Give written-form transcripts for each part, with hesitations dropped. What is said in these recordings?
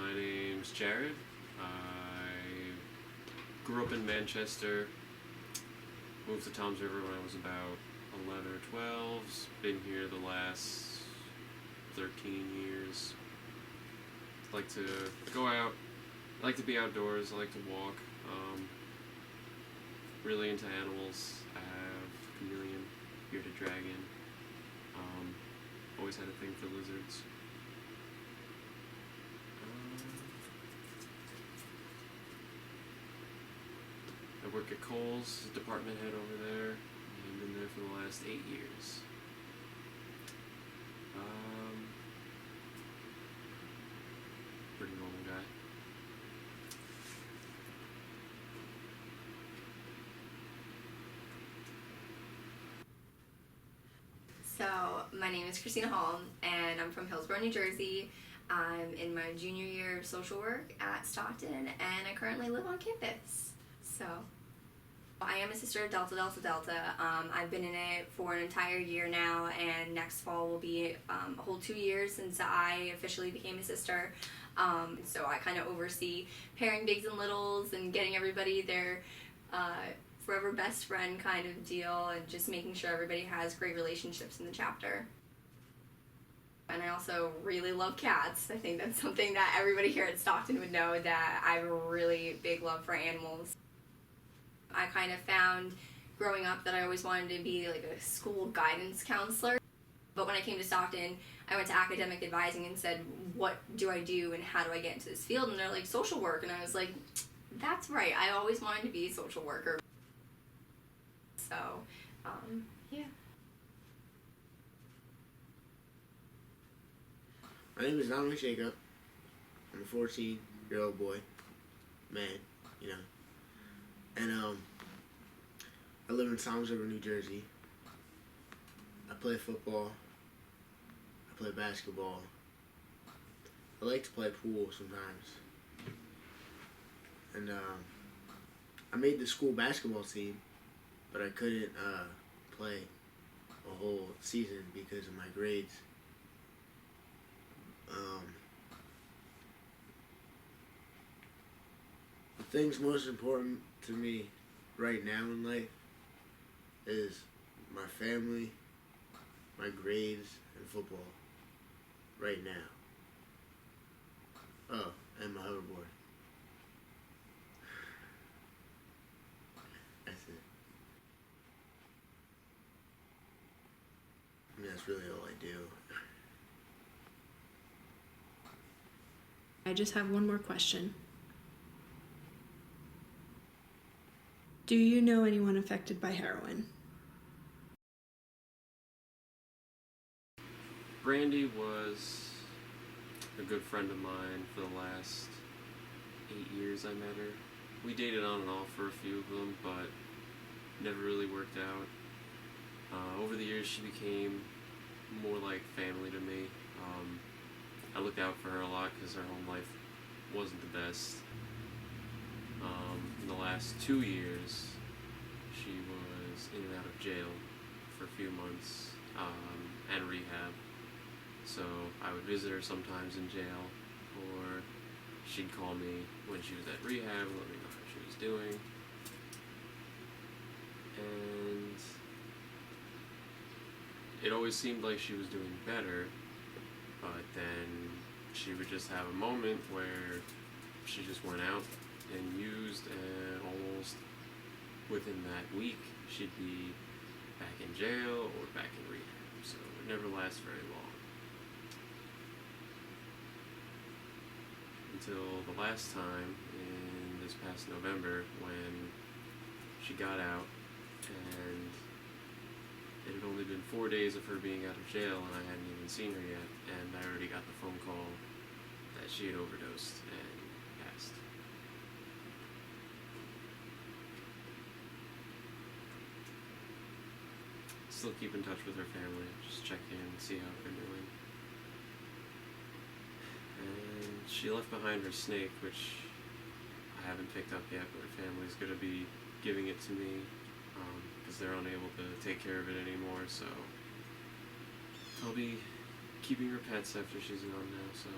My name's Jared. I grew up in Manchester, moved to Toms River when I was about 11 or 12, been here the last 13 years. I like to go out, I like to be outdoors, I like to walk. Really into animals. I have chameleon, bearded dragon. Always had a thing for lizards. I work at Kohl's, department head over there, and been there for the last 8 years. Pretty normal guy. So, my name is Christina Hall, and I'm from Hillsborough, New Jersey. I'm in my junior year of social work at Stockton, and I currently live on campus. So, I am a sister of Delta Delta Delta. I've been in it for an entire year now, and next fall will be a whole 2 years since I officially became a sister. So I kind of oversee pairing bigs and littles and getting everybody their forever best friend kind of deal, and just making sure everybody has great relationships in the chapter. And I also really love cats. I think that's something that everybody here at Stockton would know, that I have a really big love for animals. I kind of found growing up that I always wanted to be like a school guidance counselor. But when I came to Stockton, I went to academic advising and said, what do I do and how do I get into this field? And they're like, social work. And I was like, that's right. I always wanted to be a social worker. So, yeah. My name is Dominic Jacob. I'm a 14-year-old boy, man, you know. And I live in Toms River, New Jersey. I play football. I play basketball. I like to play pool sometimes. And I made the school basketball team, but I couldn't play a whole season because of my grades. The things most important to me right now in life is my family, my grades, and football. Right now. Oh, and my hoverboard. That's it. I mean, that's really all I do. I just have one more question. Do you know anyone affected by heroin? Brandy was a good friend of mine for the last 8 years I met her. We dated on and off for a few of them, but never really worked out. Over the years, she became more like family to me. I looked out for her a lot because her home life wasn't the best. In the last 2 years, she was in and out of jail for a few months, and rehab. So I would visit her sometimes in jail, or she'd call me when she was at rehab and let me know how she was doing. And it always seemed like she was doing better, but then she would just have a moment where she just went out and used, and almost within that week she'd be back in jail or back in rehab. So it never lasts very long. Until the last time in this past November when she got out, and it had only been 4 days of her being out of jail and I hadn't even seen her yet, and I already got the phone call that she had overdosed and passed. Still keep in touch with her family, just check in, see how they're doing. And she left behind her snake, which I haven't picked up yet, but her family's going to be giving it to me because they're unable to take care of it anymore, so I'll be keeping her pets after she's gone now, so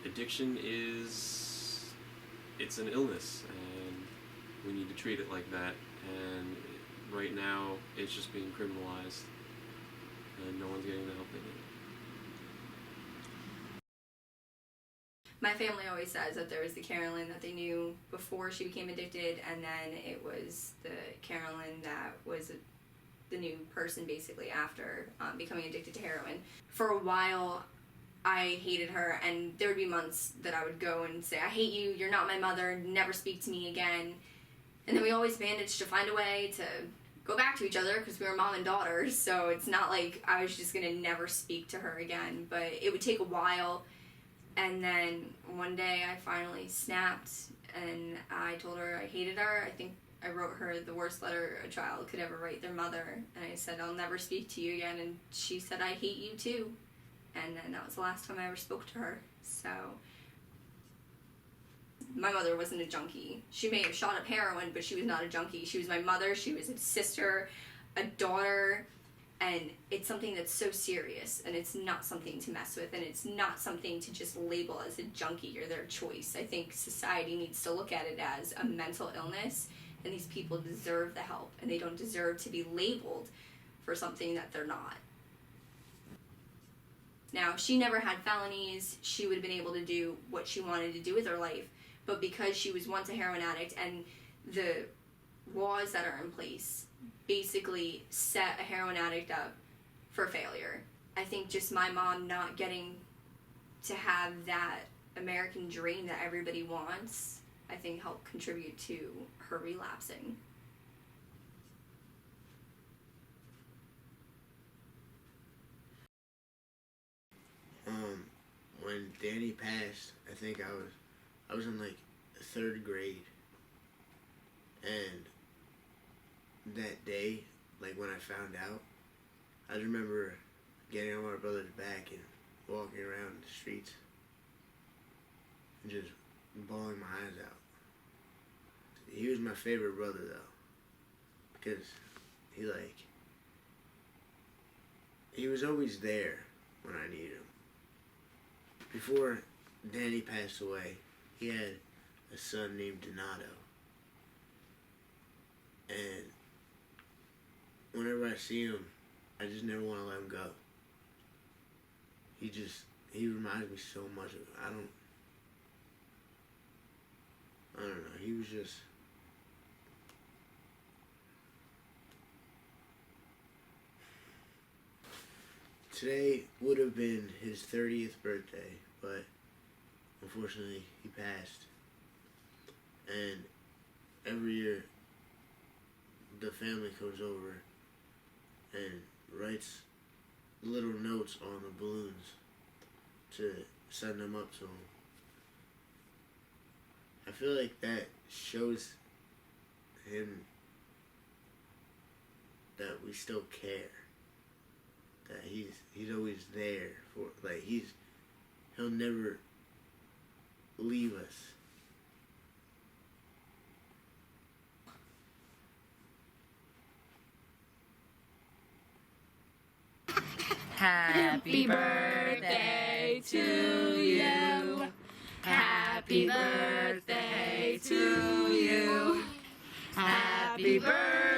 addiction it's an illness, and we need to treat it like that. And right now, it's just being criminalized, and no one's getting the help they need. My family always says that there was the Carolyn that they knew before she became addicted, and then it was the Carolyn that was the new person basically after becoming addicted to heroin. For a while, I hated her, and there would be months that I would go and say, I hate you, you're not my mother, never speak to me again. And then we always managed to find a way to go back to each other because we were mom and daughter, so it's not like I was just going to never speak to her again, but it would take a while. And then one day I finally snapped, and I told her I hated her. I think I wrote her the worst letter a child could ever write their mother, and I said, I'll never speak to you again, and she said, I hate you too. And then that was the last time I ever spoke to her. So my mother wasn't a junkie. She may have shot up heroin, but she was not a junkie. She was my mother, she was a sister, a daughter, and it's something that's so serious, and it's not something to mess with, and it's not something to just label as a junkie or their choice. I think society needs to look at it as a mental illness, and these people deserve the help, and they don't deserve to be labeled for something that they're not. Now, she never had felonies. She would have been able to do what she wanted to do with her life, but because she was once a heroin addict, and the laws that are in place basically set a heroin addict up for failure. I think just my mom not getting to have that American dream that everybody wants, I think helped contribute to her relapsing. When Danny passed, I think I was in like 3rd grade, and that day, like when I found out, I just remember getting on my brother's back and walking around the streets and just bawling my eyes out. He was my favorite brother though, because he was always there when I needed him. Before Danny passed away, he had a son named Donato, and whenever I see him, I just never want to let him go. He reminds me so much of, I don't know, he was just, today would have been his 30th birthday, but unfortunately he passed. And every year the family comes over and writes little notes on the balloons to send them up to him. I feel like that shows him that we still care. That he's always there for, like, he'll never leave us. Happy birthday to you. Happy birthday to you. Happy birthday.